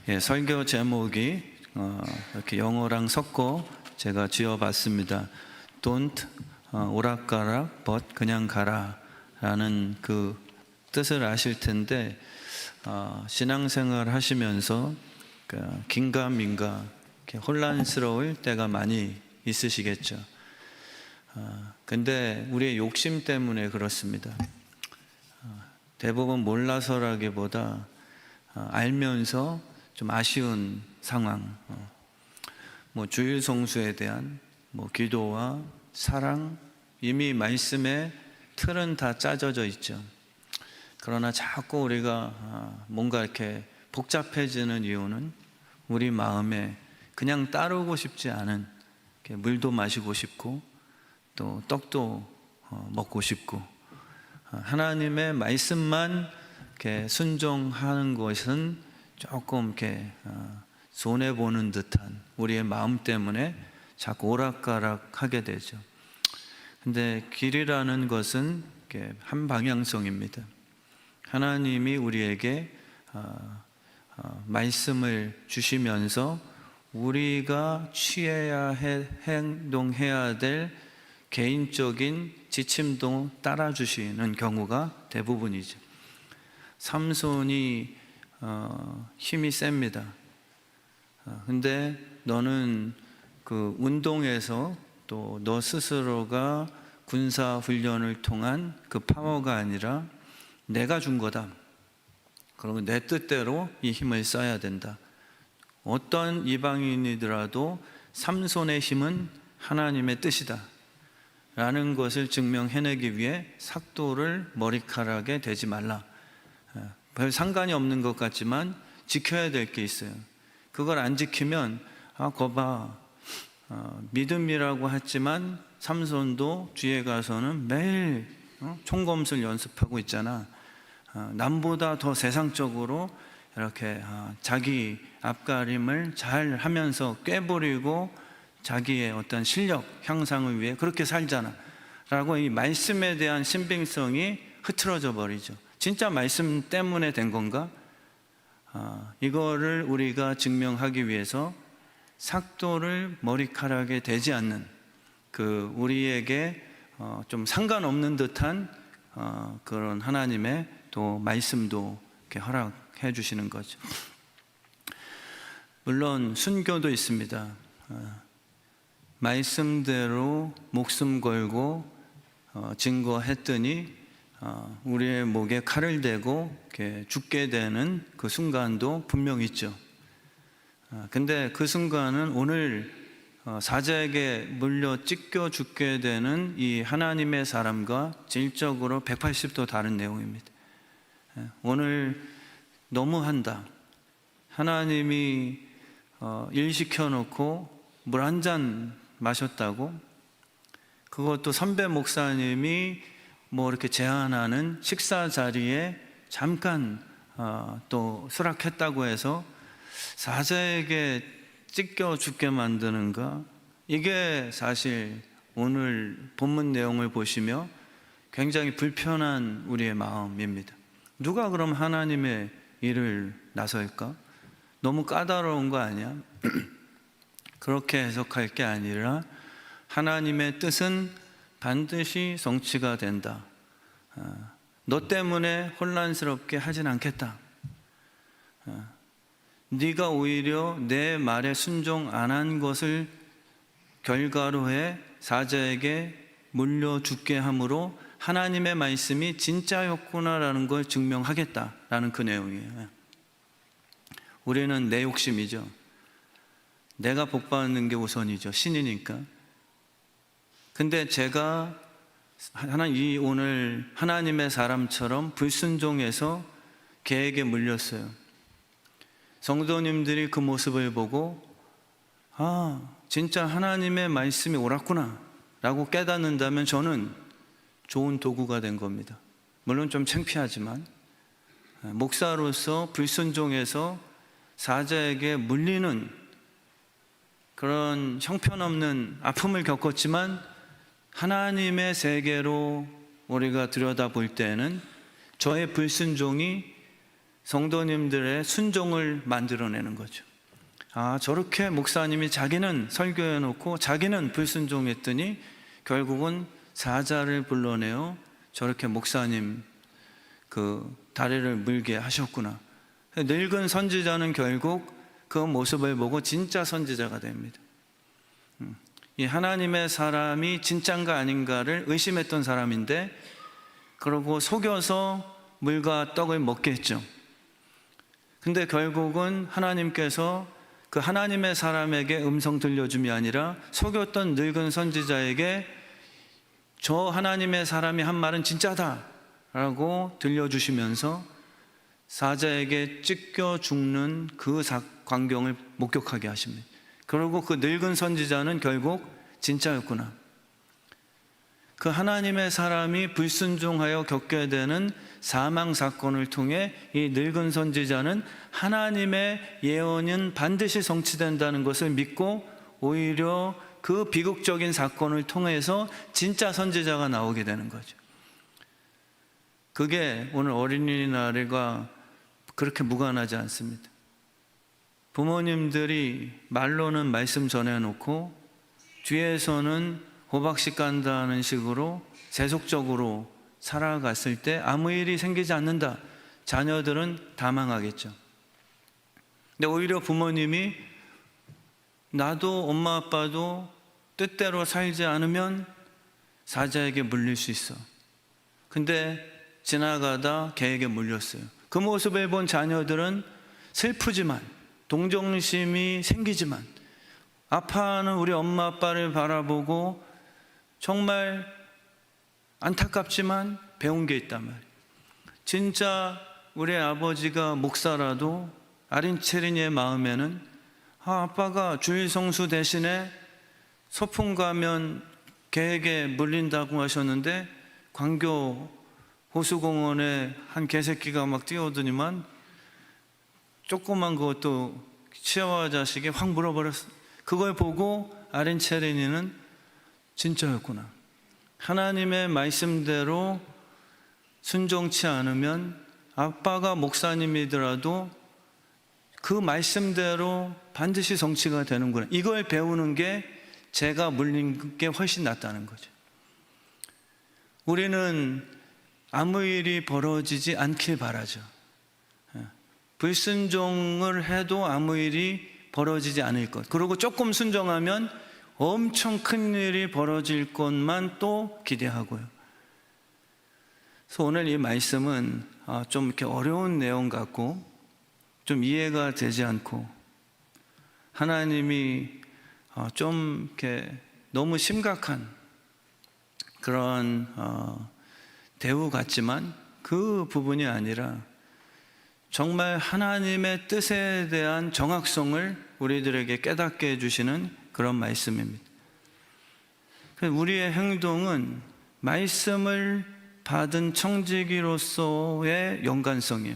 설교 제목이 이렇게 영어랑 섞어 제가 지어봤습니다. Don't 오락가락 but 그냥 가라 라는 그 뜻을 아실 텐데, 신앙생활 하시면서 긴가민가 혼란스러울 때가 많이 있으시겠죠. 근데 우리의 욕심 때문에 그렇습니다. 대부분 몰라서라기보다 알면서 좀 아쉬운 상황, 주일 성수에 대한 기도와 사랑, 이미 말씀의 틀은 다 짜져져 있죠. 그러나 자꾸 우리가 뭔가 이렇게 복잡해지는 이유는 우리 마음에 그냥 따르고 싶지 않은, 물도 마시고 싶고 또 떡도 먹고 싶고, 하나님의 말씀만 이렇게 순종하는 것은 조금 이렇게 손해보는 듯한 우리의 마음 때문에 자꾸 오락가락 하게 되죠. 근데 길이라는 것은 한 방향성입니다. 하나님이 우리에게 말씀을 주시면서 우리가 취해야 행동해야 될 개인적인 지침도 따라주시는 경우가 대부분이죠. 삼손이 힘이 셉니다. 근데 너는 그 운동에서 또 너 스스로가 군사 훈련을 통한 그 파워가 아니라 내가 준 거다. 그러면 내 뜻대로 이 힘을 써야 된다. 어떤 이방인이더라도 삼손의 힘은 하나님의 뜻이다 라는 것을 증명해내기 위해 삭도를 머리카락에 대지 말라. 별 상관이 없는 것 같지만 지켜야 될 게 있어요. 그걸 안 지키면 거봐, 믿음이라고 했지만 삼손도 뒤에 가서는 매일 총검술 연습하고 있잖아. 남보다 더 세상적으로 이렇게 자기 앞가림을 잘 하면서 꾀부리고 자기의 어떤 실력 향상을 위해 그렇게 살잖아 라고 이 말씀에 대한 신빙성이 흐트러져 버리죠. 진짜 말씀 때문에 된 건가? 이거를 우리가 증명하기 위해서 삭도를 머리카락에 대지 않는, 그 우리에게 좀 상관없는 듯한 그런 하나님의 또 말씀도 이렇게 허락해 주시는 거죠. 물론 순교도 있습니다. 말씀대로 목숨 걸고 증거했더니 우리의 목에 칼을 대고 이렇게 죽게 되는 그 순간도 분명히 있죠. 근데 그 순간은 오늘 사자에게 물려 찢겨 죽게 되는 이 하나님의 사람과 질적으로 180도 다른 내용입니다. 오늘 너무한다. 하나님이 일 시켜놓고 물 한 잔 마셨다고, 그것도 선배 목사님이 이렇게 제안하는 식사 자리에 잠깐 또 수락했다고 해서 사자에게 찢겨 죽게 만드는가? 이게 사실 오늘 본문 내용을 보시며 굉장히 불편한 우리의 마음입니다. 누가 그럼 하나님의 일을 나설까? 너무 까다로운 거 아니야? 그렇게 해석할 게 아니라 하나님의 뜻은 반드시 성취가 된다. 너 때문에 혼란스럽게 하진 않겠다. 네가 오히려 내 말에 순종 안 한 것을 결과로 해 사자에게 물려 죽게 함으로 하나님의 말씀이 진짜였구나라는 걸 증명하겠다라는 그 내용이에요. 우리는 내 욕심이죠. 내가 복받는 게 우선이죠. 신이니까. 근데 제가 오늘 하나님의 사람처럼 불순종해서 개에게 물렸어요. 성도님들이 그 모습을 보고 진짜 하나님의 말씀이 옳았구나 라고 깨닫는다면 저는 좋은 도구가 된 겁니다. 물론 좀 창피하지만 목사로서 불순종해서 사자에게 물리는 그런 형편없는 아픔을 겪었지만 하나님의 세계로 우리가 들여다볼 때는 저의 불순종이 성도님들의 순종을 만들어내는 거죠. 아, 저렇게 목사님이 자기는 설교해 놓고 자기는 불순종했더니 결국은 사자를 불러내어 저렇게 목사님 그 다리를 물게 하셨구나. 늙은 선지자는 결국 그 모습을 보고 진짜 선지자가 됩니다. 이 하나님의 사람이 진짠가 아닌가를 의심했던 사람인데, 그러고 속여서 물과 떡을 먹게 했죠. 근데 결국은 하나님께서 그 하나님의 사람에게 음성 들려줌이 아니라 속였던 늙은 선지자에게 저 하나님의 사람이 한 말은 진짜다 라고 들려주시면서 사자에게 찢겨 죽는 그 광경을 목격하게 하십니다. 그리고 그 늙은 선지자는 결국 진짜였구나. 그 하나님의 사람이 불순종하여 겪게 되는 사망 사건을 통해 이 늙은 선지자는 하나님의 예언은 반드시 성취된다는 것을 믿고 오히려 그 비극적인 사건을 통해서 진짜 선지자가 나오게 되는 거죠. 그게 오늘 어린이날과 그렇게 무관하지 않습니다. 부모님들이 말로는 말씀 전해놓고 뒤에서는 호박씨 깐다는 식으로 세속적으로 살아갔을 때 아무 일이 생기지 않는다. 자녀들은 다 망하겠죠. 근데 오히려 부모님이 나도 엄마 아빠도 뜻대로 살지 않으면 사자에게 물릴 수 있어. 근데 지나가다 개에게 물렸어요. 그 모습을 본 자녀들은 슬프지만, 동정심이 생기지만, 아파하는 우리 엄마 아빠를 바라보고 정말 안타깝지만 배운 게 있단 말이에요. 진짜 우리 아버지가 목사라도 아린체린이의 마음에는 아빠가 주일 성수 대신에 소풍 가면 개에게 물린다고 하셨는데 광교 호수공원에 한 개새끼가 막 뛰어오더니만 조그만 그것도 치아와 자식이 확 물어버렸어. 그걸 보고 아린체린이는 진짜였구나. 하나님의 말씀대로 순종치 않으면 아빠가 목사님이더라도 그 말씀대로 반드시 성취가 되는구나. 이걸 배우는 게 제가 물린 게 훨씬 낫다는 거죠. 우리는 아무 일이 벌어지지 않길 바라죠. 불순종을 해도 아무 일이 벌어지지 않을 것. 그리고 조금 순종하면 엄청 큰 일이 벌어질 것만 또 기대하고요. 그래서 오늘 이 말씀은 좀 이렇게 어려운 내용 같고 좀 이해가 되지 않고 하나님이 좀 이렇게 너무 심각한 그런 대우 같지만 그 부분이 아니라 정말 하나님의 뜻에 대한 정확성을 우리들에게 깨닫게 해주시는 그런 말씀입니다. 우리의 행동은 말씀을 받은 청지기로서의 연관성이에요.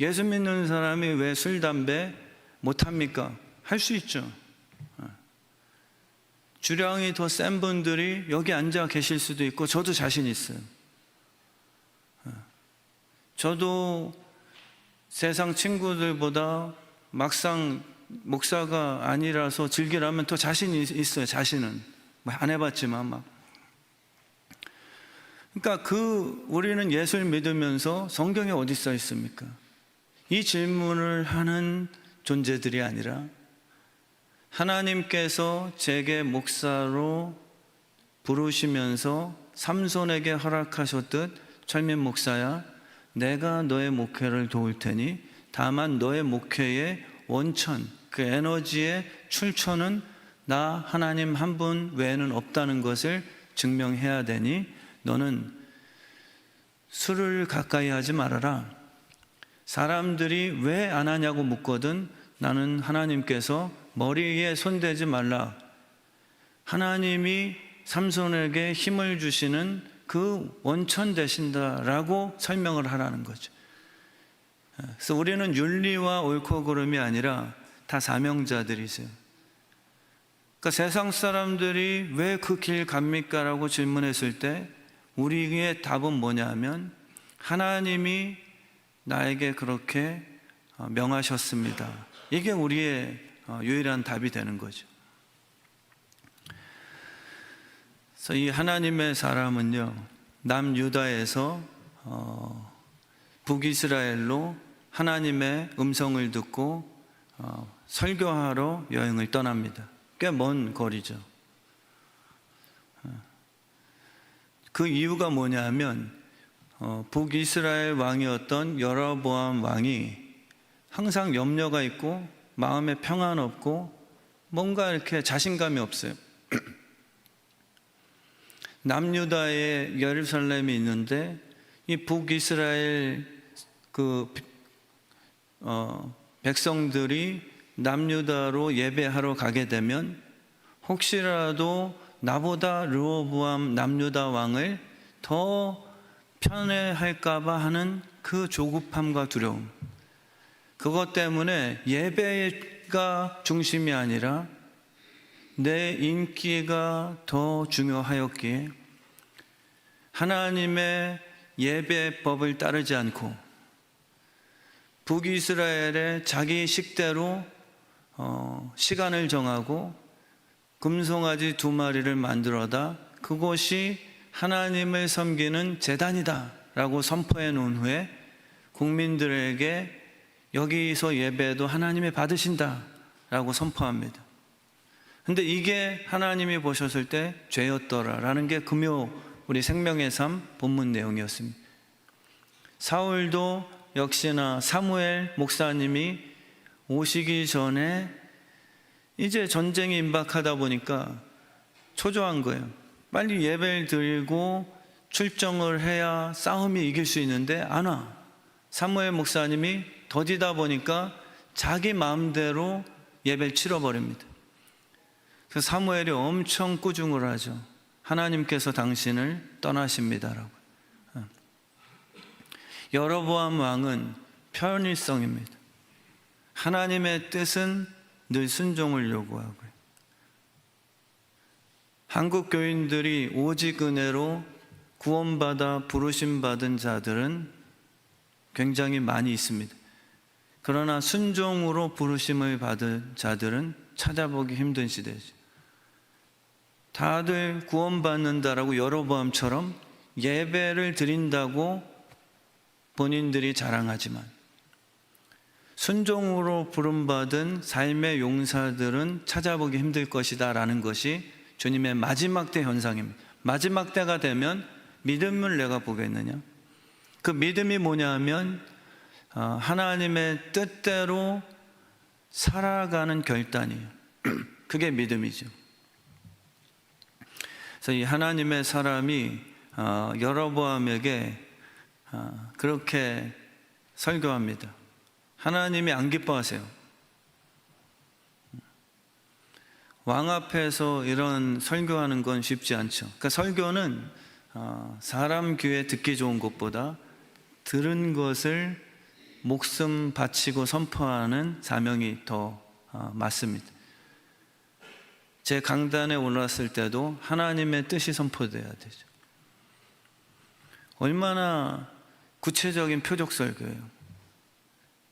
예수 믿는 사람이 왜 술, 담배 못합니까? 할 수 있죠. 주량이 더 센 분들이 여기 앉아 계실 수도 있고 저도 자신 있어요. 저도 세상 친구들보다 막상 목사가 아니라서 즐기라면 더 자신이 있어요. 자신은 안 해봤지만 막. 그러니까 우리는 예수를 믿으면서 성경에 어디 써 있습니까? 이 질문을 하는 존재들이 아니라 하나님께서 제게 목사로 부르시면서 삼손에게 허락하셨듯 철민 목사야, 내가 너의 목회를 도울 테니 다만 너의 목회의 원천, 그 에너지의 출처는 나 하나님 한 분 외에는 없다는 것을 증명해야 되니 너는 술을 가까이 하지 말아라. 사람들이 왜 안 하냐고 묻거든 나는 하나님께서 머리에 손대지 말라. 하나님이 삼손에게 힘을 주시는 그 원천 되신다라고 설명을 하라는 거죠. 그래서 우리는 윤리와 옳고 그름이 아니라 다 사명자들이세요. 그러니까 세상 사람들이 왜 그 길 갑니까? 라고 질문했을 때 우리의 답은 뭐냐 하면 하나님이 나에게 그렇게 명하셨습니다. 이게 우리의 유일한 답이 되는 거죠. 그래서 이 하나님의 사람은요, 남유다에서 북이스라엘로 하나님의 음성을 듣고 설교하러 여행을 떠납니다. 꽤 먼 거리죠. 그 이유가 뭐냐면 북이스라엘 왕이었던 여로보암 왕이 항상 염려가 있고 마음에 평안 없고 뭔가 이렇게 자신감이 없어요. 남유다에 예루살렘이 있는데 이 북이스라엘 백성들이 남유다로 예배하러 가게 되면 혹시라도 나보다 르호보암 남유다 왕을 더 편애할까봐 하는 그 조급함과 두려움, 그것 때문에 예배가 중심이 아니라 내 인기가 더 중요하였기에 하나님의 예배법을 따르지 않고 북이스라엘의 자기 식대로 시간을 정하고 금송아지 2마리를 만들어다 그곳이 하나님을 섬기는 제단이다 라고 선포해 놓은 후에 국민들에게 여기서 예배도 하나님이 받으신다 라고 선포합니다. 근데 이게 하나님이 보셨을 때 죄였더라 라는 게 금요 우리 생명의 삶 본문 내용이었습니다. 사울도 역시나 사무엘 목사님이 오시기 전에 이제 전쟁이 임박하다 보니까 초조한 거예요. 빨리 예배를 드리고 출정을 해야 싸움이 이길 수 있는데 안 와. 사무엘 목사님이 더디다 보니까 자기 마음대로 예배를 치러버립니다. 그래서 사무엘이 엄청 꾸중을 하죠. 하나님께서 당신을 떠나십니다라고. 여로보암 왕은 편의성입니다. 하나님의 뜻은 늘 순종을 요구하고요. 한국 교인들이 오직 은혜로 구원받아 부르심받은 자들은 굉장히 많이 있습니다. 그러나 순종으로 부르심을 받은 자들은 찾아보기 힘든 시대죠. 다들 구원받는다라고 여로보암처럼 예배를 드린다고 본인들이 자랑하지만 순종으로 부름받은 삶의 용사들은 찾아보기 힘들 것이다 라는 것이 주님의 마지막 때 현상입니다. 마지막 때가 되면 믿음을 내가 보겠느냐? 그 믿음이 뭐냐 하면 하나님의 뜻대로 살아가는 결단이에요. 그게 믿음이죠. 그래서 이 하나님의 사람이 여로보암에게 그렇게 설교합니다. 하나님이 안 기뻐하세요. 왕 앞에서 이런 설교하는 건 쉽지 않죠. 그러니까 설교는 사람 귀에 듣기 좋은 것보다 들은 것을 목숨 바치고 선포하는 사명이 더 맞습니다. 제 강단에 올랐을 때도 하나님의 뜻이 선포돼야 되죠. 얼마나 구체적인 표적 설교예요.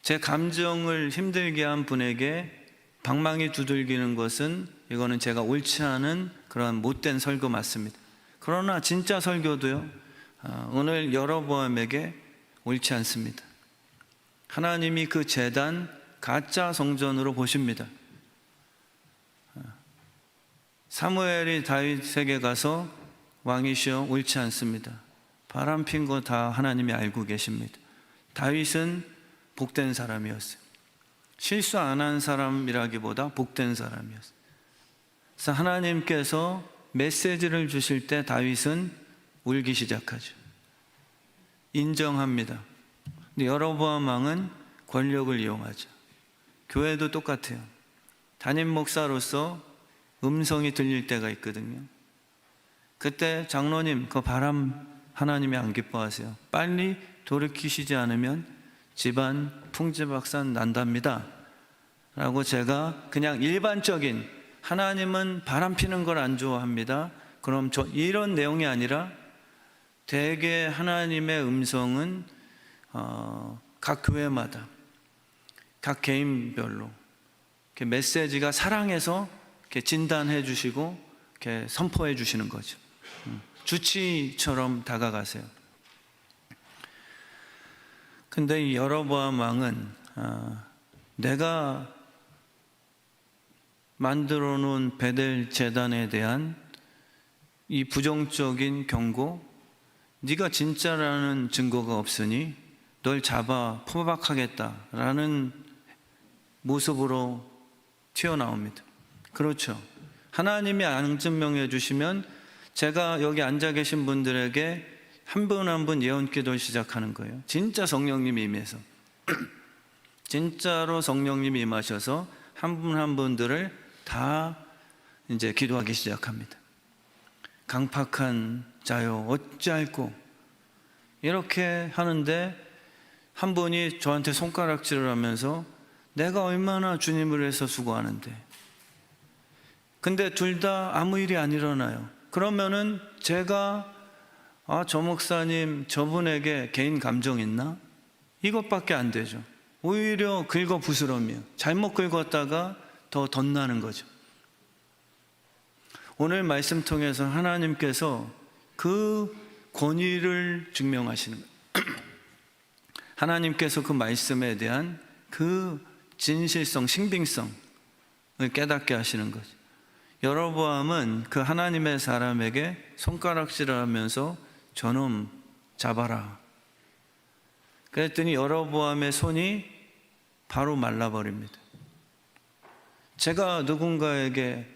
제 감정을 힘들게 한 분에게 방망이 두들기는 것은 이거는 제가 옳지 않은 그런 못된 설교 맞습니다. 그러나 진짜 설교도요, 오늘 여로보암에게 옳지 않습니다. 하나님이 그 제단 가짜 성전으로 보십니다. 사무엘이 다윗에게 가서 왕이시여 옳지 않습니다. 바람 핀 거 다 하나님이 알고 계십니다. 다윗은 복된 사람이었어요. 실수 안 한 사람이라기보다 복된 사람이었어요. 그래서 하나님께서 메시지를 주실 때 다윗은 울기 시작하죠. 인정합니다. 근데 여로보암 왕은 권력을 이용하죠. 교회도 똑같아요. 담임 목사로서 음성이 들릴 때가 있거든요. 그때 장로님, 그 바람 하나님이 안 기뻐하세요. 빨리 돌이키시지 않으면 집안 풍지박산 난답니다 라고 제가 그냥 일반적인, 하나님은 바람 피는 걸 안 좋아합니다, 그럼 이런 내용이 아니라 대개 하나님의 음성은 각 교회마다, 각 개인별로 이렇게 메시지가 사랑해서 이렇게 진단해 주시고 이렇게 선포해 주시는 거죠. 주치처럼 다가가세요. 근데 이 여로보암 왕은 내가 만들어 놓은 베델 제단에 대한 이 부정적인 경고, 네가 진짜라는 증거가 없으니 널 잡아 포박하겠다라는 모습으로 튀어나옵니다. 그렇죠. 하나님이 안증명해 주시면 제가 여기 앉아 계신 분들에게 한 분 한 분 예언 기도를 시작하는 거예요. 진짜 성령님이 임해서 진짜로 성령님이 임하셔서 한 분 한 분들을 다 이제 기도하기 시작합니다. 강팍한 자요 어찌할꼬, 이렇게 하는데 한 분이 저한테 손가락질을 하면서 내가 얼마나 주님을 위해서 수고하는데, 근데 둘 다 아무 일이 안 일어나요. 그러면은 제가 저 목사님 저분에게 개인 감정 있나? 이것밖에 안 되죠. 오히려 긁어 부스럼이요. 잘못 긁었다가 더 덧나는 거죠. 오늘 말씀 통해서 하나님께서 그 권위를 증명하시는 거예요. 하나님께서 그 말씀에 대한 그 진실성, 신빙성을 깨닫게 하시는 거죠. 여로보암은 그 하나님의 사람에게 손가락질을 하면서 저놈 잡아라. 그랬더니 여로보암의 손이 바로 말라버립니다. 제가 누군가에게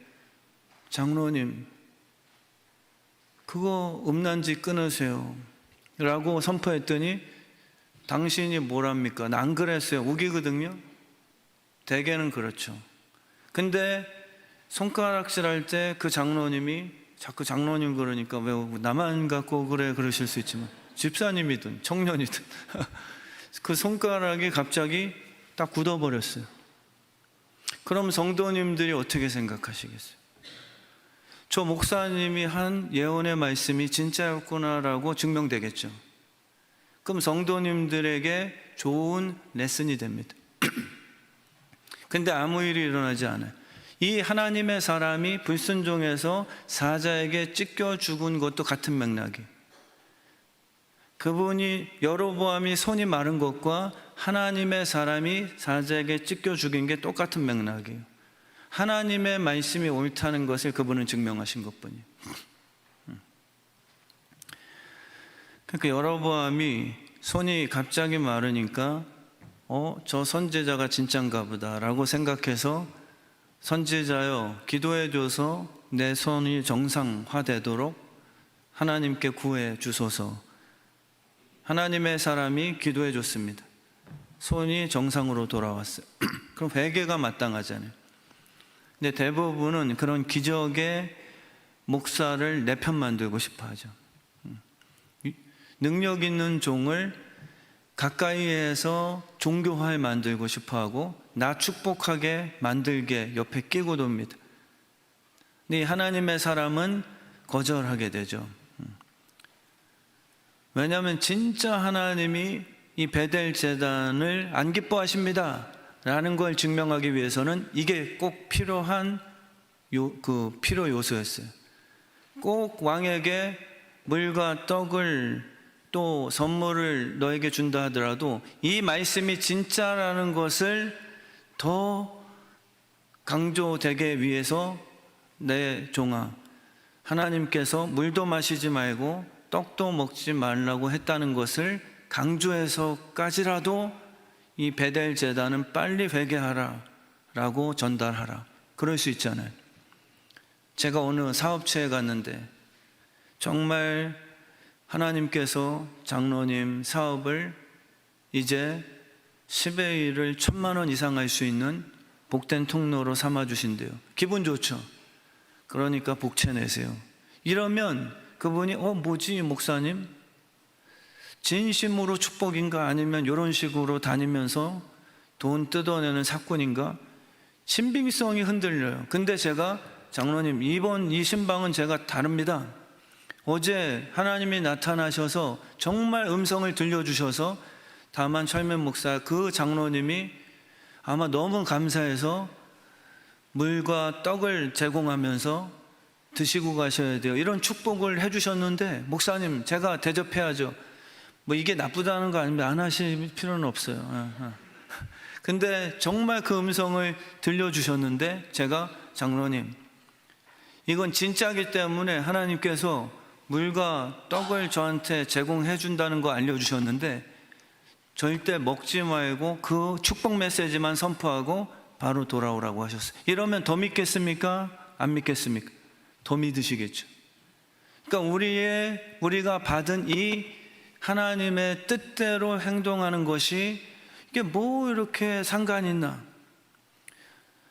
장로님 그거 음란지 끊으세요 라고 선포했더니 당신이 뭐랍니까? 나 안 그랬어요. 우기거든요. 대개는 그렇죠. 근데 손가락질 할 때 그 장로님이 자꾸 장로님 그러니까 왜 나만 갖고 그래 그러실 수 있지만 집사님이든 청년이든 그 손가락이 갑자기 딱 굳어버렸어요. 그럼 성도님들이 어떻게 생각하시겠어요? 저 목사님이 한 예언의 말씀이 진짜였구나라고 증명되겠죠. 그럼 성도님들에게 좋은 레슨이 됩니다. 근데 아무 일이 일어나지 않아요. 이 하나님의 사람이 불순종해서 사자에게 찢겨 죽은 것도 같은 맥락이에요. 그분이 여로보암이 손이 마른 것과 하나님의 사람이 사자에게 찢겨 죽인 게 똑같은 맥락이에요. 하나님의 말씀이 옳다는 것을 그분은 증명하신 것뿐이에요. 그러니까 여로보암이 손이 갑자기 마르니까 저 선지자가 진짠가 보다 라고 생각해서 선지자여 기도해줘서 내 손이 정상화되도록 하나님께 구해 주소서. 하나님의 사람이 기도해 줬습니다. 손이 정상으로 돌아왔어요. 그럼 회개가 마땅하잖아요. 근데 대부분은 그런 기적의 목사를 내 편 만들고 싶어 하죠. 능력 있는 종을 가까이에서 종교화에 만들고 싶어 하고 나 축복하게 만들게 옆에 끼고 돕니다. 근데 하나님의 사람은 거절하게 되죠. 왜냐하면 진짜 하나님이 이 베델 제단을 안 기뻐하십니다 라는 걸 증명하기 위해서는 이게 꼭 필요한 그 필요 요소였어요. 꼭 왕에게 물과 떡을 또 선물을 너에게 준다 하더라도 이 말씀이 진짜라는 것을 더 강조되게 위해서 내 종아 하나님께서 물도 마시지 말고 떡도 먹지 말라고 했다는 것을 강조해서까지라도 이 베델 제단은 빨리 회개하라 라고 전달하라. 그럴 수 있잖아요. 제가 어느 사업체에 갔는데 정말 하나님께서 장로님 사업을 이제 10의 1을 1,000만 원 이상 할 수 있는 복된 통로로 삼아주신대요. 기분 좋죠. 그러니까 복채 내세요. 이러면 그분이 뭐지 목사님? 진심으로 축복인가 아니면 이런 식으로 다니면서 돈 뜯어내는 사건인가? 신빙성이 흔들려요. 근데 제가 장로님 이번 이 신방은 제가 다릅니다. 어제 하나님이 나타나셔서 정말 음성을 들려주셔서 다만 철면 목사 그 장로님이 아마 너무 감사해서 물과 떡을 제공하면서 드시고 가셔야 돼요, 이런 축복을 해주셨는데, 목사님 제가 대접해야죠. 뭐 이게 나쁘다는 거 아니면 안 하실 필요는 없어요. 근데 정말 그 음성을 들려주셨는데, 제가 장로님, 이건 진짜기 때문에 하나님께서 물과 떡을 저한테 제공해 준다는 거 알려주셨는데 절대 먹지 말고 그 축복 메시지만 선포하고 바로 돌아오라고 하셨어요. 이러면 더 믿겠습니까? 안 믿겠습니까? 더 믿으시겠죠. 그러니까 우리가 받은 이 하나님의 뜻대로 행동하는 것이 이게 뭐 이렇게 상관이 있나?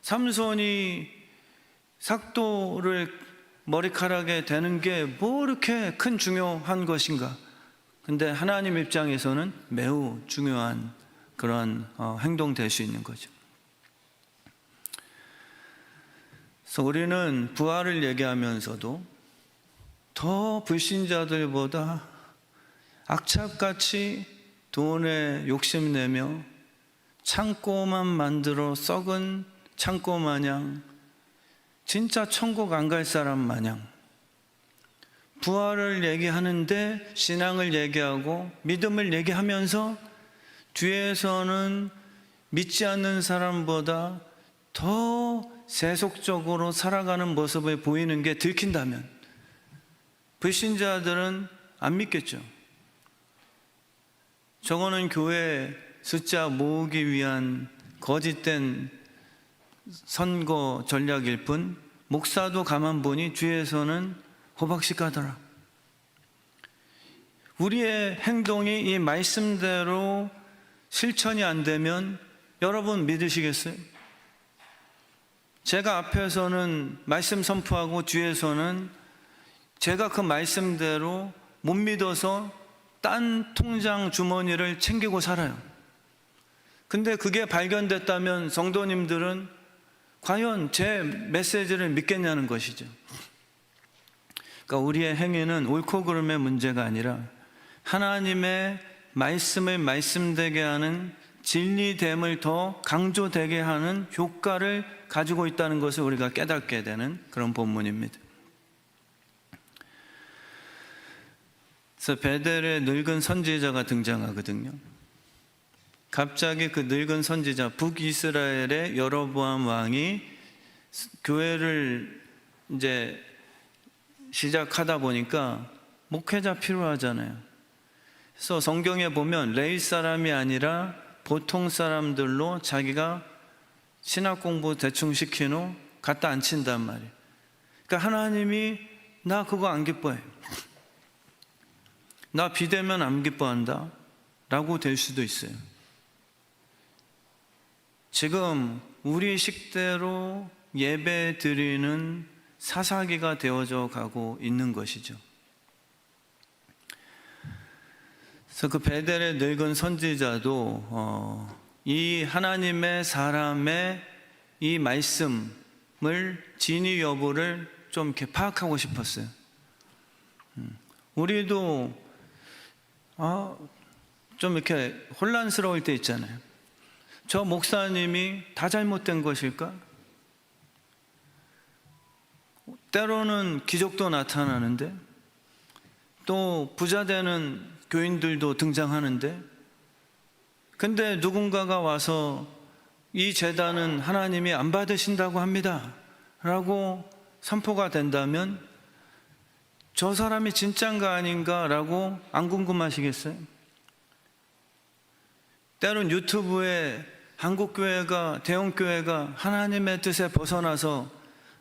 삼손이 삭도를 머리카락에 대는 게 뭐 이렇게 큰 중요한 것인가? 근데 하나님 입장에서는 매우 중요한 그런 행동 될 수 있는 거죠. 그래서 우리는 부활을 얘기하면서도 더 불신자들보다 악착같이 돈에 욕심내며 창고만 만들어 썩은 창고 마냥, 진짜 천국 안 갈 사람 마냥 부활을 얘기하는데 신앙을 얘기하고 믿음을 얘기하면서 뒤에서는 믿지 않는 사람보다 더 세속적으로 살아가는 모습을 보이는 게 들킨다면 불신자들은 안 믿겠죠. 저거는 교회 숫자 모으기 위한 거짓된 선거 전략일 뿐, 목사도 가만 보니 뒤에서는 호박씨 가더라. 우리의 행동이 이 말씀대로 실천이 안 되면 여러분 믿으시겠어요? 제가 앞에서는 말씀 선포하고 뒤에서는 제가 그 말씀대로 못 믿어서 딴 통장 주머니를 챙기고 살아요. 근데 그게 발견됐다면 성도님들은 과연 제 메시지를 믿겠냐는 것이죠. 그러니까 우리의 행위는 옳고 그름의 문제가 아니라 하나님의 말씀을 말씀되게 하는, 진리됨을 더 강조되게 하는 효과를 가지고 있다는 것을 우리가 깨닫게 되는 그런 본문입니다. 그래서 베델에 늙은 선지자가 등장하거든요. 갑자기 그 늙은 선지자, 북이스라엘의 여로보암 왕이 교회를 이제 시작하다 보니까 목회자 필요하잖아요. 그래서 성경에 보면 레위 사람이 아니라 보통 사람들로 자기가 신학 공부 대충 시킨 후 갖다 앉힌단 말이에요. 그러니까 하나님이 나 그거 안 기뻐해, 나 비대면 안 기뻐한다 라고 될 수도 있어요. 지금 우리 식대로 예배 드리는 사사기가 되어져 가고 있는 것이죠. 그래서 그 베델의 늙은 선지자도 이 하나님의 사람의 이 말씀을 진위 여부를 좀 이렇게 파악하고 싶었어요. 우리도 좀 이렇게 혼란스러울 때 있잖아요. 저 목사님이 다 잘못된 것일까? 때로는 기적도 나타나는데 또 부자 되는 교인들도 등장하는데, 근데 누군가가 와서 이 제단은 하나님이 안 받으신다고 합니다 라고 선포가 된다면 저 사람이 진짠가 아닌가 라고 안 궁금하시겠어요? 때론 유튜브에 한국교회가, 대형교회가 하나님의 뜻에 벗어나서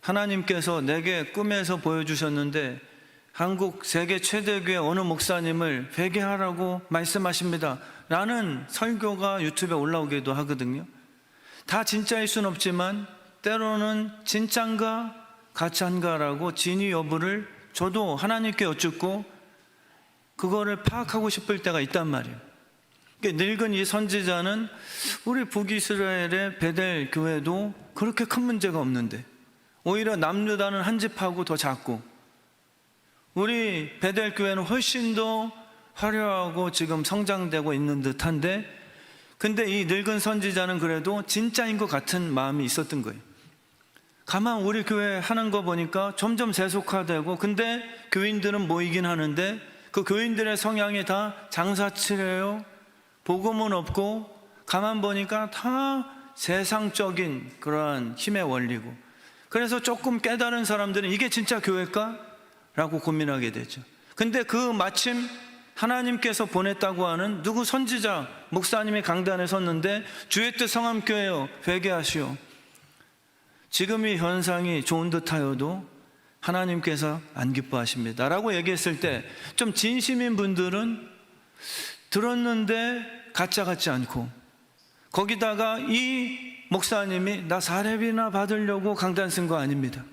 하나님께서 내게 꿈에서 보여주셨는데 한국 세계 최대교회 어느 목사님을 회개하라고 말씀하십니다 라는 설교가 유튜브에 올라오기도 하거든요. 다 진짜일 수는 없지만 때로는 진짠가 가짜인가라고 진위 여부를 저도 하나님께 여쭙고 그거를 파악하고 싶을 때가 있단 말이에요. 늙은 이 선지자는 우리 북이스라엘의 베델 교회도 그렇게 큰 문제가 없는데 오히려 남유다는 한 집하고 더 작고 우리 베델 교회는 훨씬 더 화려하고 지금 성장되고 있는 듯한데, 근데 이 늙은 선지자는 그래도 진짜인 것 같은 마음이 있었던 거예요. 가만 우리 교회 하는 거 보니까 점점 세속화되고, 근데 교인들은 모이긴 하는데 그 교인들의 성향이 다 장사치래요. 복음은 없고, 가만 보니까 다 세상적인 그러한 힘의 원리고, 그래서 조금 깨달은 사람들은 이게 진짜 교회일까? 라고 고민하게 되죠. 근데 그 마침 하나님께서 보냈다고 하는 누구 선지자, 목사님이 강단에 섰는데 주의 뜻 성함교회여 회개하시오. 지금 이 현상이 좋은 듯하여도 하나님께서 안 기뻐하십니다 라고 얘기했을 때, 좀 진심인 분들은 들었는데 가짜 같지 않고, 거기다가 이 목사님이 나 사례비나 받으려고 강단 쓴 거 아닙니다.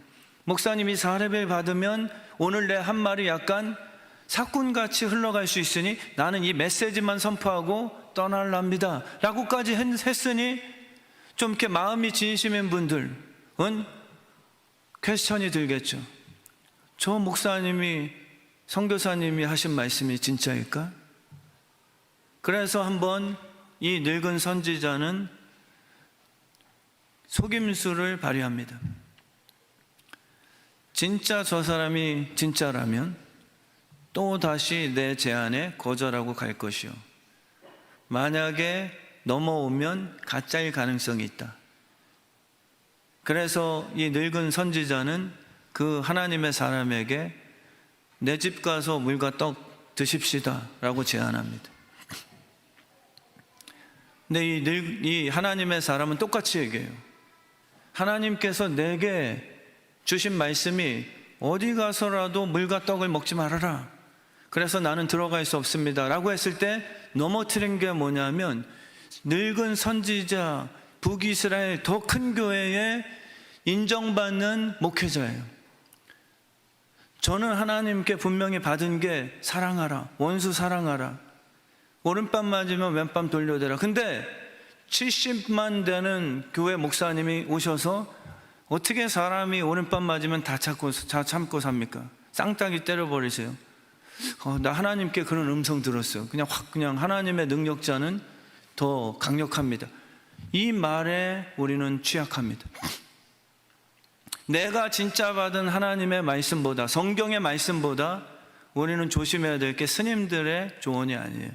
목사님이 사례비 받으면 오늘 내 한 말이 약간 사꾼같이 흘러갈 수 있으니 나는 이 메시지만 선포하고 떠날랍니다 라고까지 했으니, 좀 이렇게 마음이 진심인 분들은 퀘스천이 들겠죠. 저 목사님이, 선교사님이 하신 말씀이 진짜일까? 그래서 한번 이 늙은 선지자는 속임수를 발휘합니다. 진짜 저 사람이 진짜라면 또 다시 내 제안에 거절하고 갈 것이요, 만약에 넘어오면 가짜일 가능성이 있다. 그래서 이 늙은 선지자는 그 하나님의 사람에게 내 집 가서 물과 떡 드십시다 라고 제안합니다. 근데 이 하나님의 사람은 똑같이 얘기해요. 하나님께서 내게 주신 말씀이 어디 가서라도 물과 떡을 먹지 말아라, 그래서 나는 들어갈 수 없습니다 라고 했을 때 넘어뜨린 게 뭐냐면, 늙은 선지자, 북이스라엘 더 큰 교회에 인정받는 목회자예요. 저는 하나님께 분명히 받은 게 사랑하라, 원수 사랑하라, 오른밤 맞으면 왼밤 돌려대라. 근데 70만 되는 교회 목사님이 오셔서 어떻게 사람이 오른밤 맞으면 다 참고 삽니까? 쌍따기 때려버리세요. 나 하나님께 그런 음성 들었어요. 그냥 하나님의 능력자는 더 강력합니다. 이 말에 우리는 취약합니다. 내가 진짜 받은 하나님의 말씀보다, 성경의 말씀보다 우리는 조심해야 될 게 스님들의 조언이 아니에요.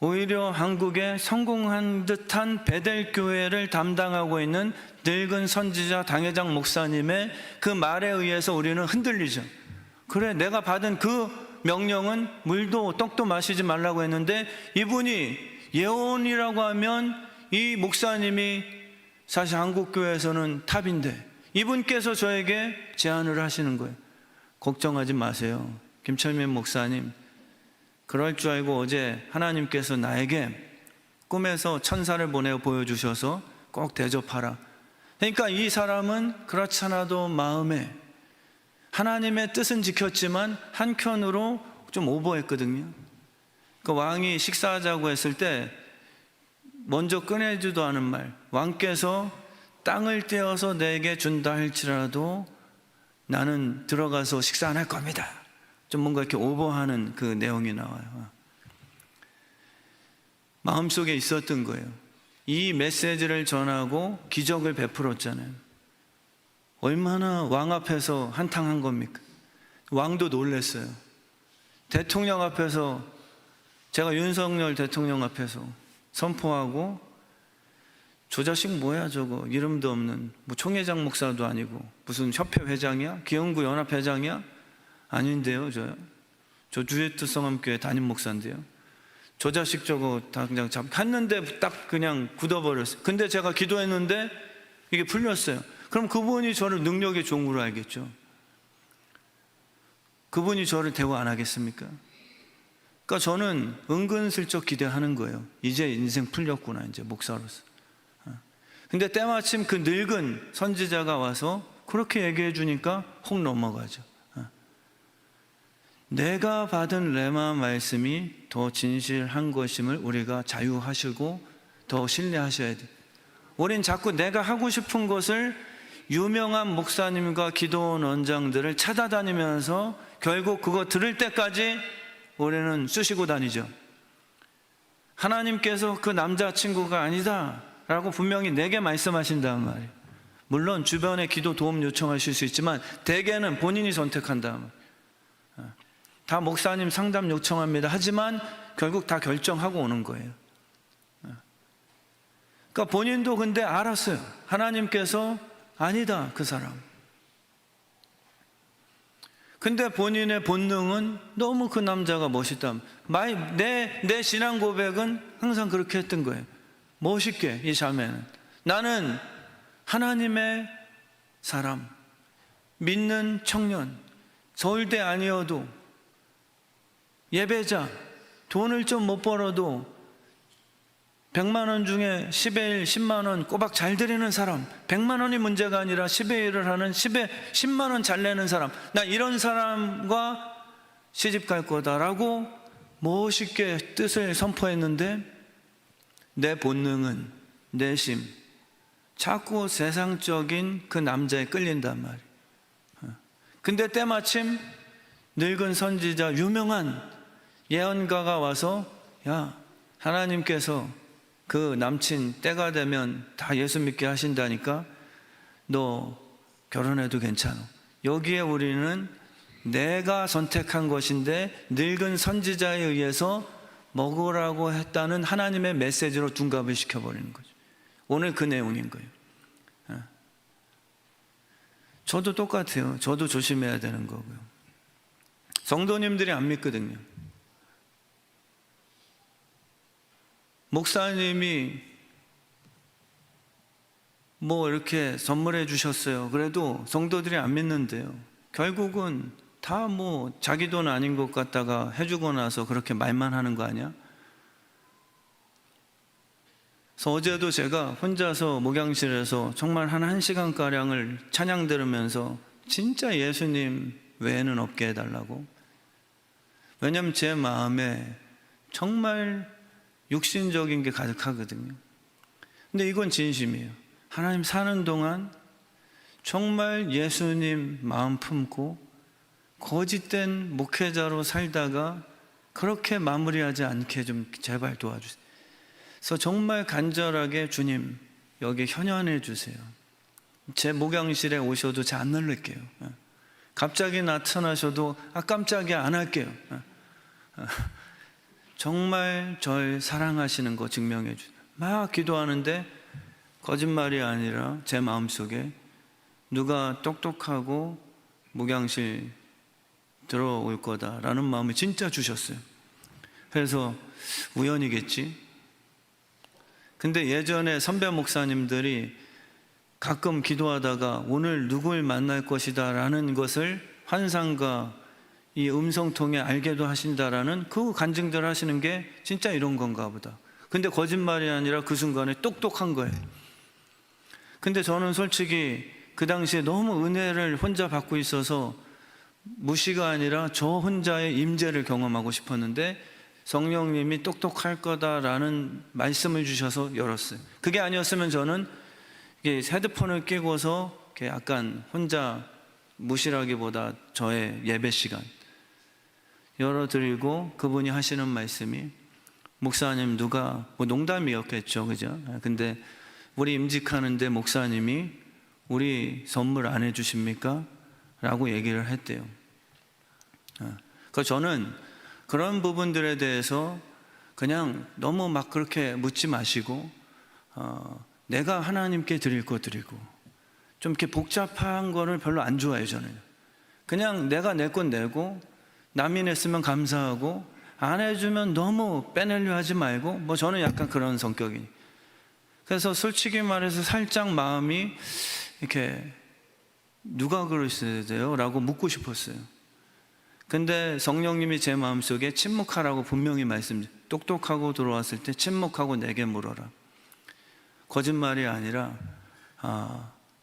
오히려 한국에 성공한 듯한 베델교회를 담당하고 있는 늙은 선지자 당회장 목사님의 그 말에 의해서 우리는 흔들리죠. 그래, 내가 받은 그 명령은 물도 떡도 마시지 말라고 했는데, 이분이 예언이라고 하면 이 목사님이 사실 한국교회에서는 탑인데 이분께서 저에게 제안을 하시는 거예요. 걱정하지 마세요, 김철민 목사님. 그럴 줄 알고 어제 하나님께서 나에게 꿈에서 천사를 보내어 보여주셔서 꼭 대접하라. 그러니까 이 사람은 그렇지 않아도 마음에 하나님의 뜻은 지켰지만 한켠으로 좀 오버했거든요. 그 왕이 식사하자고 했을 때 먼저 꺼내지도 않은 말, 왕께서 땅을 떼어서 내게 준다 할지라도 나는 들어가서 식사 안 할 겁니다. 좀 뭔가 이렇게 오버하는 그 내용이 나와요. 마음속에 있었던 거예요. 이 메시지를 전하고 기적을 베풀었잖아요. 얼마나 왕 앞에서 한탕한 겁니까? 왕도 놀랐어요. 대통령 앞에서, 제가 윤석열 대통령 앞에서 선포하고, 저 자식 뭐야 저거, 이름도 없는, 뭐 총회장 목사도 아니고 무슨 협회 회장이야? 기영구 연합 회장이야? 아닌데요, 저 주의 뜻 성함교회 담임 목사인데요. 저 자식 저거 다 그냥 갔는데 딱 그냥 굳어버렸어요. 근데 제가 기도했는데 이게 풀렸어요. 그럼 그분이 저를 능력의 종으로 알겠죠. 그분이 저를 대우 안 하겠습니까? 그러니까 저는 은근슬쩍 기대하는 거예요. 이제 인생 풀렸구나, 이제 목사로서. 근데 때마침 그 늙은 선지자가 와서 그렇게 얘기해 주니까 혹 넘어가죠. 내가 받은 레마 말씀이 더 진실한 것임을 우리가 자유하시고 더 신뢰하셔야 돼. 우린 자꾸 내가 하고 싶은 것을 유명한 목사님과 기도원 원장들을 찾아다니면서 결국 그거 들을 때까지 우리는 쑤시고 다니죠. 하나님께서 그 남자친구가 아니다 라고 분명히 내게 말씀하신단 말이에요. 물론 주변에 기도 도움 요청하실 수 있지만 대개는 본인이 선택한단 말이에요. 다 목사님 상담 요청합니다 하지만 결국 다 결정하고 오는 거예요. 그러니까 본인도 근데 알았어요. 하나님께서 아니다 그 사람. 근데 본인의 본능은 너무 그 남자가 멋있다. 내 신앙 고백은 항상 그렇게 했던 거예요. 멋있게 이 자매는 나는 하나님의 사람, 믿는 청년, 서울대 아니어도 예배자, 돈을 좀 못 벌어도 100만 원 중에 10의 1, 10만 원 꼬박 잘 드리는 사람, 100만 원이 문제가 아니라 10의 1을 하는 10만 원 잘 내는 사람, 나 이런 사람과 시집 갈 거다라고 멋있게 뜻을 선포했는데 내 본능은, 내 심, 자꾸 세상적인 그 남자에 끌린단 말이에요. 근데 때마침 늙은 선지자, 유명한 예언가가 와서 야, 하나님께서 그 남친 때가 되면 다 예수 믿게 하신다니까 너 결혼해도 괜찮아. 여기에 우리는 내가 선택한 것인데 늙은 선지자에 의해서 먹으라고 했다는 하나님의 메시지로 둔갑을 시켜버리는 거죠. 오늘 그 내용인 거예요. 저도 똑같아요. 저도 조심해야 되는 거고요. 성도님들이 안 믿거든요. 목사님이 뭐 이렇게 선물해 주셨어요. 그래도 성도들이 안 믿는데요. 결국은 다 뭐 자기 돈 아닌 것 같다가 해주고 나서 그렇게 말만 하는 거 아니야? 그래서 어제도 제가 혼자서 목양실에서 정말 한 1시간가량을 찬양 들으면서 진짜 예수님 외에는 없게 해달라고. 왜냐하면 제 마음에 정말 육신적인 게 가득하거든요. 근데 이건 진심이에요. 하나님 사는 동안 정말 예수님 마음 품고 거짓된 목회자로 살다가 그렇게 마무리하지 않게 좀 제발 도와주세요. 그래서 정말 간절하게 주님 여기 현현해 주세요. 제 목양실에 오셔도 잘 안 놀랄게요. 갑자기 나타나셔도 깜짝이야 안 할게요. 정말 절 사랑하시는 거 증명해 주세요. 막 기도하는데 거짓말이 아니라 제 마음속에 누가 똑똑하고 목양실 들어올 거다라는 마음을 진짜 주셨어요. 그래서 우연이겠지. 근데 예전에 선배 목사님들이 가끔 기도하다가 오늘 누굴 만날 것이다 라는 것을 환상과 이 음성통에 알게도 하신다라는 그 간증들 하시는 게 진짜 이런 건가 보다. 근데 거짓말이 아니라 그 순간에 똑똑한 거예요. 근데 저는 솔직히 그 당시에 너무 은혜를 혼자 받고 있어서 무시가 아니라 저 혼자의 임재를 경험하고 싶었는데 성령님이 똑똑할 거다라는 말씀을 주셔서 열었어요. 그게 아니었으면 저는 헤드폰을 끼고서 약간 혼자 무시라기보다 저의 예배 시간 열어드리고 그분이 하시는 말씀이 목사님 누가 뭐 농담이었겠죠, 그죠? 근데 우리 임직하는데 목사님이 우리 선물 안 해주십니까? 라고 얘기를 했대요. 그러니까 저는 그런 부분들에 대해서 그냥 너무 막 그렇게 묻지 마시고 내가 하나님께 드릴 거 드리고 좀 이렇게 복잡한 거를 별로 안 좋아해요. 저는 그냥 내가 내 건 내고 남이 냈으면 감사하고 안 해주면 너무 빼내려 하지 말고 뭐 저는 약간 그런 성격이니 그래서 솔직히 말해서 살짝 마음이 이렇게 누가 그러시대요? 라고 묻고 싶었어요. 근데 성령님이 제 마음속에 침묵하라고 분명히 똑똑하고 들어왔을 때 침묵하고 내게 물어라. 거짓말이 아니라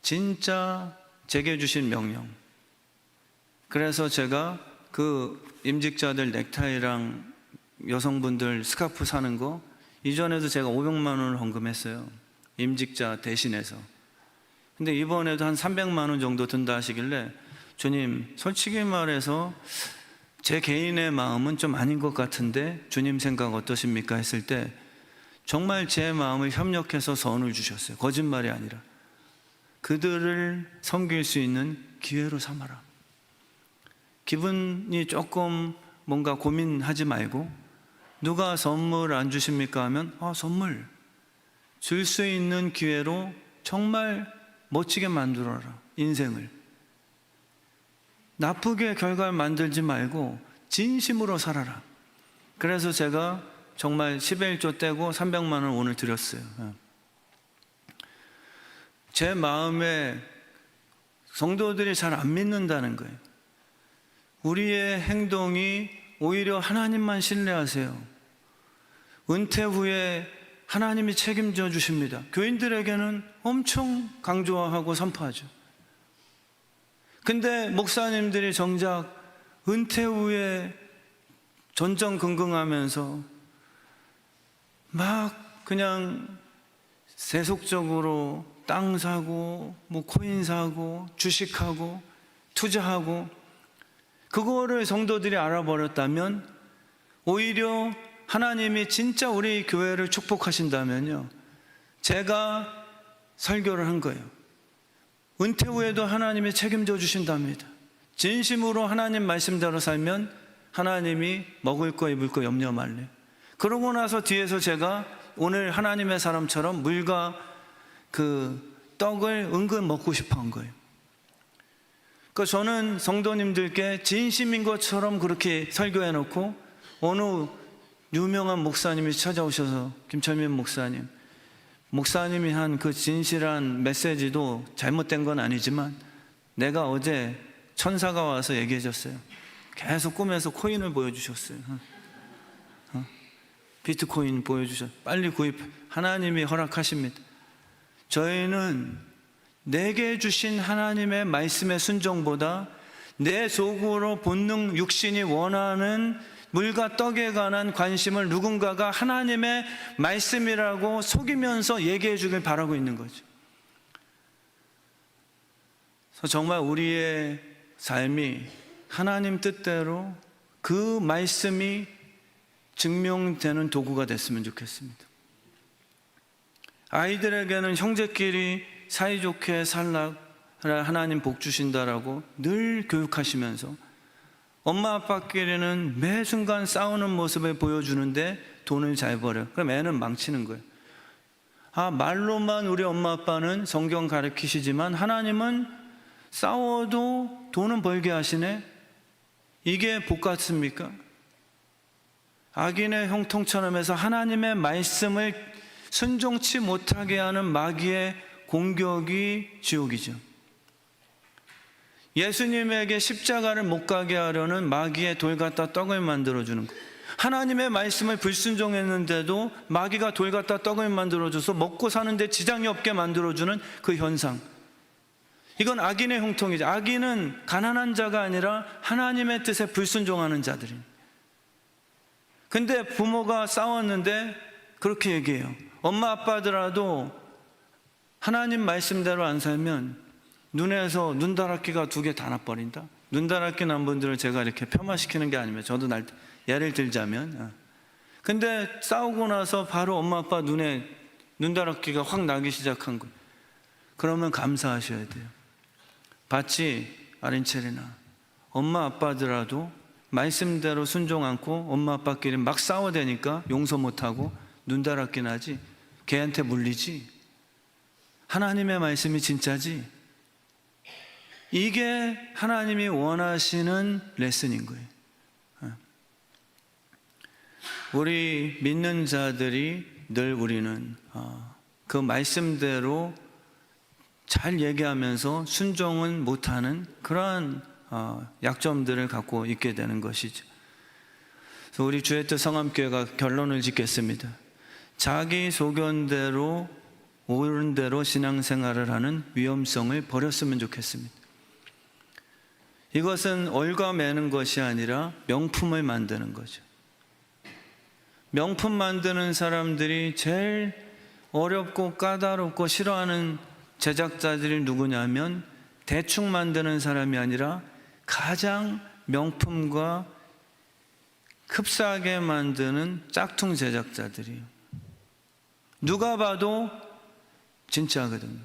진짜 제게 주신 명령. 그래서 제가 그 임직자들 넥타이랑 여성분들 스카프 사는 거 이전에도 제가 500만 원을 헌금했어요. 임직자 대신해서. 근데 이번에도 한 300만 원 정도 든다 하시길래 주님 솔직히 말해서 제 개인의 마음은 좀 아닌 것 같은데 주님 생각 어떠십니까? 했을 때 정말 제 마음을 협력해서 선을 주셨어요. 거짓말이 아니라. 그들을 섬길 수 있는 기회로 삼아라. 기분이 조금 뭔가 고민하지 말고, 누가 선물 안 주십니까? 하면 선물 줄 수 있는 기회로 정말 멋지게 만들어라. 인생을 나쁘게 결과를 만들지 말고 진심으로 살아라. 그래서 제가 정말 11조 떼고 300만 원 오늘 드렸어요. 제 마음에 성도들이 잘 안 믿는다는 거예요. 우리의 행동이 오히려 하나님만 신뢰하세요. 은퇴 후에 하나님이 책임져 주십니다. 교인들에게는 엄청 강조하고 선포하죠. 근데 목사님들이 정작 은퇴 후에 전전긍긍하면서 막 그냥 세속적으로 땅 사고 뭐 코인 사고 주식하고 투자하고, 그거를 성도들이 알아버렸다면 오히려 하나님이 진짜 우리 교회를 축복하신다면요, 제가 설교를 한 거예요. 은퇴 후에도 하나님이 책임져 주신답니다. 진심으로 하나님 말씀대로 살면 하나님이 먹을 거 입을 거 염려 말래. 그러고 나서 뒤에서 제가 오늘 하나님의 사람처럼 물과 그 떡을 은근 먹고 싶어 한 거예요. 그러니까 저는 성도님들께 진심인 것처럼 그렇게 설교해 놓고, 어느 유명한 목사님이 찾아오셔서, 김철민 목사님이 한 그 진실한 메시지도 잘못된 건 아니지만 내가 어제 천사가 와서 얘기해 줬어요. 계속 꿈에서 코인을 보여주셨어요. 비트코인 보여주셨어요. 빨리 구입, 하나님이 허락하십니다. 저희는 내게 주신 하나님의 말씀의 순종보다 내 속으로 본능 육신이 원하는 물과 떡에 관한 관심을 누군가가 하나님의 말씀이라고 속이면서 얘기해 주길 바라고 있는 거죠. 그래서 정말 우리의 삶이 하나님 뜻대로 그 말씀이 증명되는 도구가 됐으면 좋겠습니다. 아이들에게는 형제끼리 사이좋게 살라 하나님 복 주신다라고 늘 교육하시면서, 엄마 아빠끼리는 매 순간 싸우는 모습을 보여주는데 돈을 잘 벌어요. 그럼 애는 망치는 거예요. 말로만 우리 엄마 아빠는 성경 가르치시지만 하나님은 싸워도 돈은 벌게 하시네. 이게 복 같습니까? 악인의 형통처럼 해서 하나님의 말씀을 순종치 못하게 하는 마귀의 공격이 지옥이죠. 예수님에게 십자가를 못 가게 하려는 마귀의 돌 갖다 떡을 만들어주는 거예요. 하나님의 말씀을 불순종했는데도 마귀가 돌 갖다 떡을 만들어줘서 먹고 사는데 지장이 없게 만들어주는 그 현상, 이건 악인의 형통이죠. 악인은 가난한 자가 아니라 하나님의 뜻에 불순종하는 자들입니다. 근데 부모가 싸웠는데 그렇게 얘기해요. 엄마 아빠더라도 하나님 말씀대로 안 살면 눈에서 눈다랗기가 2개 다 나버린다. 눈다랗게 난 분들을 제가 이렇게 폄하시키는 게 아니면, 저도 예를 들자면, 근데 싸우고 나서 바로 엄마 아빠 눈에 눈다랗기가 확 나기 시작한 거예요. 그러면 감사하셔야 돼요. 밭이 아린체리나 엄마 아빠더라도 말씀대로 순종 않고 엄마 아빠끼리 막 싸워대니까 용서 못하고 눈다랗게 나지, 걔한테 물리지. 하나님의 말씀이 진짜지. 이게 하나님이 원하시는 레슨인 거예요. 우리 믿는 자들이 늘 우리는 그 말씀대로 잘 얘기하면서 순종은 못하는 그러한 약점들을 갖고 있게 되는 것이죠. 그래서 우리 주의 뜻 성함교회가 결론을 짓겠습니다. 자기 소견대로 옳은 대로 신앙생활을 하는 위험성을 버렸으면 좋겠습니다. 이것은 올가매는 것이 아니라 명품을 만드는 거죠. 명품 만드는 사람들이 제일 어렵고 까다롭고 싫어하는 제작자들이 누구냐면, 대충 만드는 사람이 아니라 가장 명품과 흡사하게 만드는 짝퉁 제작자들이에요. 누가 봐도 진짜거든요.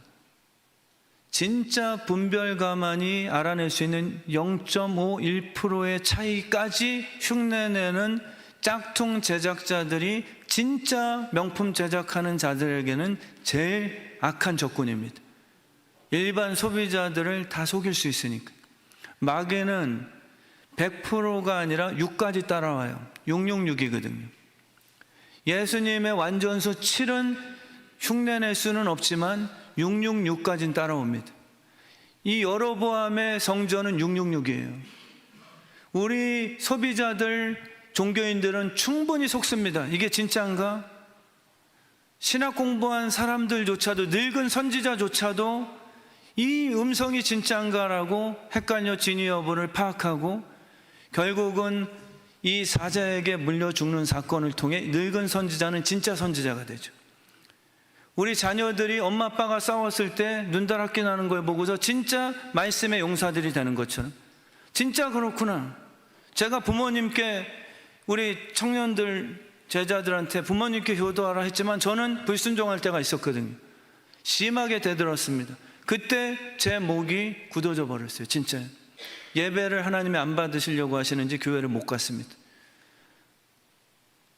진짜 분별가만이 알아낼 수 있는 0.51%의 차이까지 흉내내는 짝퉁 제작자들이 진짜 명품 제작하는 자들에게는 제일 악한 적군입니다. 일반 소비자들을 다 속일 수 있으니까. 마귀는 100%가 아니라 6까지 따라와요. 666이거든요. 예수님의 완전수 7은 흉내낼 수는 없지만 666까지는 따라옵니다. 이 여로보암의 성전은 666이에요. 우리 소비자들, 종교인들은 충분히 속습니다. 이게 진짜인가? 신학 공부한 사람들조차도, 늙은 선지자조차도 이 음성이 진짜인가라고 헷갈려 진위 여부를 파악하고 결국은 이 사자에게 물려 죽는 사건을 통해 늙은 선지자는 진짜 선지자가 되죠. 우리 자녀들이 엄마 아빠가 싸웠을 때 눈다랗게 나는 걸 보고서 진짜 말씀의 용사들이 되는 것처럼, 진짜 그렇구나. 제가 부모님께, 우리 청년들 제자들한테 부모님께 효도하라 했지만 저는 불순종할 때가 있었거든요. 심하게 대들었습니다. 그때 제 목이 굳어져 버렸어요. 진짜요. 예배를 하나님이 안 받으시려고 하시는지 교회를 못 갔습니다.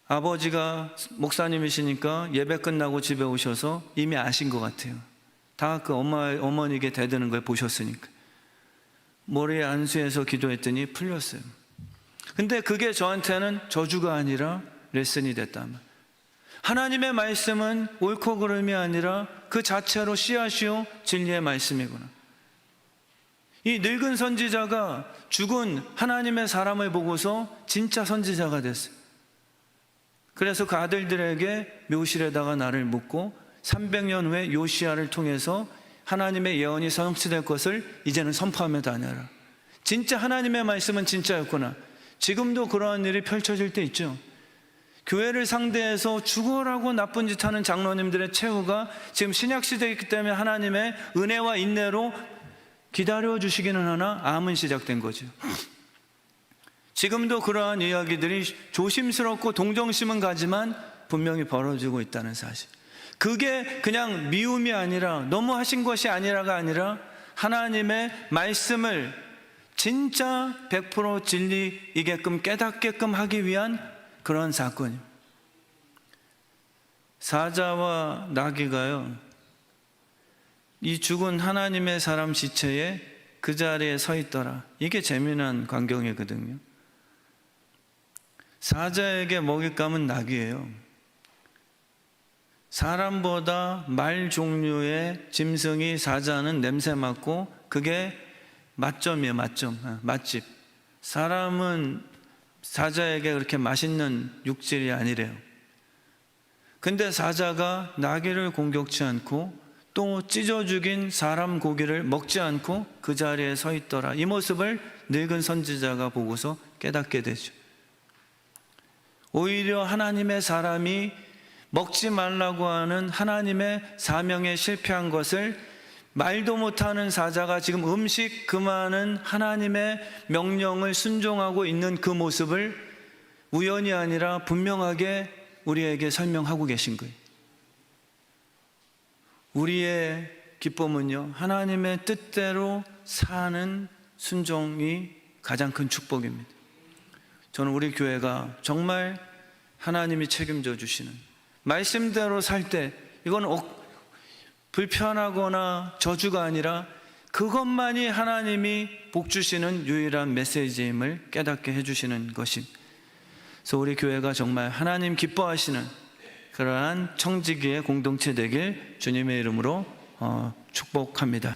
아버지가 목사님이시니까 예배 끝나고 집에 오셔서 이미 아신 것 같아요. 다 그 어머니에게 대드는 걸 보셨으니까. 머리에 안수해서 기도했더니 풀렸어요. 근데 그게 저한테는 저주가 아니라 레슨이 됐다면, 하나님의 말씀은 옳고 그름이 아니라 그 자체로 씨앗이요 진리의 말씀이구나. 이 늙은 선지자가 죽은 하나님의 사람을 보고서 진짜 선지자가 됐어요. 그래서 그 아들들에게 묘실에다가 나를 묻고 300년 후에 요시야를 통해서 하나님의 예언이 성취될 것을 이제는 선포하며 다녀라. 진짜 하나님의 말씀은 진짜였구나. 지금도 그러한 일이 펼쳐질 때 있죠. 교회를 상대해서 죽어라고 나쁜 짓 하는 장로님들의 최후가 지금 신약시대이기 때문에 하나님의 은혜와 인내로 기다려주시기는 하나 암은 시작된 거죠. 지금도 그러한 이야기들이 조심스럽고 동정심은 가지만 분명히 벌어지고 있다는 사실. 그게 그냥 미움이 아니라, 너무 하신 것이 아니라가 아니라 하나님의 말씀을 진짜 100% 진리이게끔 깨닫게끔 하기 위한 그런 사건입니다. 사자와 나귀가요, 이 죽은 하나님의 사람 시체에 그 자리에 서 있더라. 이게 재미난 광경이거든요. 사자에게 먹잇감은 나귀예요. 사람보다 말 종류의 짐승이 사자는 냄새 맡고 그게 맛점이에요. 맛집. 사람은 사자에게 그렇게 맛있는 육질이 아니래요. 근데 사자가 나귀를 공격치 않고 또 찢어 죽인 사람 고기를 먹지 않고 그 자리에 서 있더라. 이 모습을 늙은 선지자가 보고서 깨닫게 되죠. 오히려 하나님의 사람이 먹지 말라고 하는 하나님의 사명에 실패한 것을 말도 못하는 사자가 지금 음식 금하는 하나님의 명령을 순종하고 있는 그 모습을 우연이 아니라 분명하게 우리에게 설명하고 계신 거예요. 우리의 기쁨은요, 하나님의 뜻대로 사는 순종이 가장 큰 축복입니다. 저는 우리 교회가 정말 하나님이 책임져 주시는 말씀대로 살 때, 이건 불편하거나 저주가 아니라 그것만이 하나님이 복 주시는 유일한 메시지임을 깨닫게 해주시는 것입니다. 그래서 우리 교회가 정말 하나님 기뻐하시는 그러한 청지기의 공동체 되길 주님의 이름으로 축복합니다.